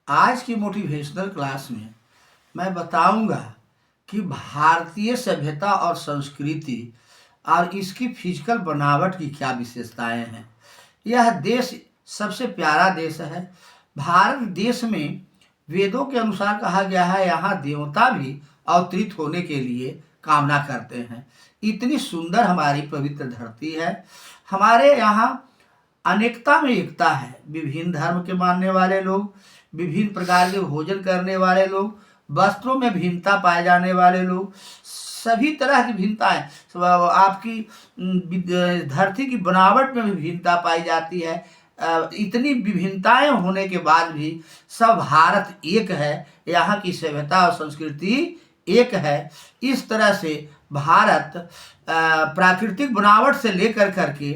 आज की motivational class में मैं बताऊंगा कि भारतीय सभ्यता और संस्कृति और इसकी फिजिकल बनावट की क्या विशेषताएं हैं। यह देश सबसे प्यारा देश है। भारत देश में वेदों के अनुसार कहा गया है, यहाँ देवता भी अवतरित होने के लिए कामना करते हैं। इतनी सुंदर हमारी पवित्र धरती है। हमारे यहाँ अनेकता में एकता है। विभिन्न धर्म के मानने वाले लोग, विभिन्न प्रकार के भोजन करने वाले लोग, वस्त्रों में भिन्नता पाए जाने वाले लोग, सभी तरह की भिन्नताएं, आपकी धरती की बनावट में भी भिन्नता पाई जाती है। इतनी विभिन्नताएं होने के बाद भी सब भारत एक है। यहाँ की सभ्यता और संस्कृति एक है। इस तरह से भारत प्राकृतिक बनावट से लेकर करके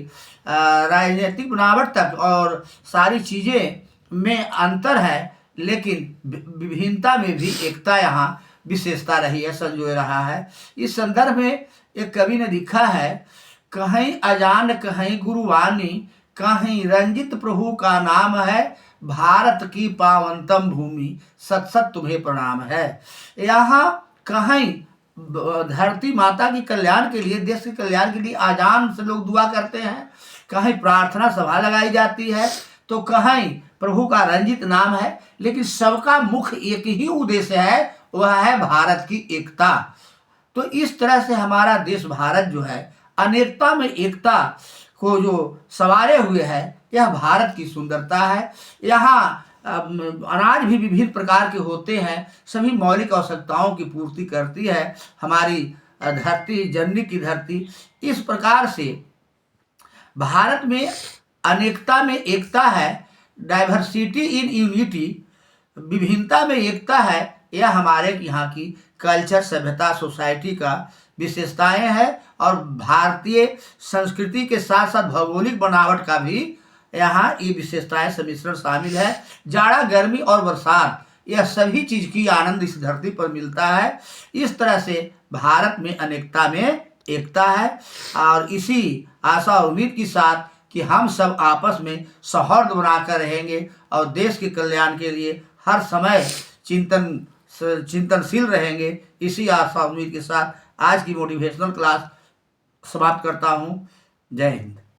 राजनीतिक बनावट तक और सारी चीज़ें में अंतर है, लेकिन विभिन्नता में भी एकता यहाँ विशेषता रही है, संजोए रहा है। इस संदर्भ में एक कवि ने लिखा है, कहीं अजान कहीं गुरुवाणी, कहीं रंजित प्रभु का नाम है, भारत की पावनतम भूमि सत सत तुम्हें प्रणाम है। यहाँ कहीं धरती माता की कल्याण के लिए, देश के कल्याण के लिए आजान से लोग दुआ करते हैं, कहीं प्रार्थना सभा लगाई जाती है, तो कहीं प्रभु का रंजित नाम है, लेकिन सबका मुख्य एक ही उद्देश्य है, वह है भारत की एकता। तो इस तरह से हमारा देश भारत जो है अनेकता में एकता को जो संवारे हुए है, यह भारत की सुंदरता है। यहाँ अनाज भी विभिन्न प्रकार के होते हैं, सभी मौलिक आवश्यकताओं की पूर्ति करती है हमारी धरती, जननी की धरती। इस प्रकार से भारत में अनेकता में एकता है, डाइवर्सिटी इन यूनिटी, विभिन्नता में एकता है। यह हमारे यहाँ की कल्चर, सभ्यता, सोसाइटी का विशेषताएं हैं। और भारतीय संस्कृति के साथ साथ भौगोलिक बनावट का भी यहाँ ये विशेषताएं सम्मिश्रण शामिल है। जाड़ा, गर्मी और बरसात, यह सभी चीज की आनंद इस धरती पर मिलता है। इस तरह से भारत में अनेकता में एकता है। और इसी आशा और उम्मीद के साथ कि हम सब आपस में सौहार्द बनाकर रहेंगे और देश के कल्याण के लिए हर समय चिंतनशील रहेंगे, इसी आशा उम्मीद के साथ आज की मोटिवेशनल क्लास समाप्त करता हूँ। जय हिंद।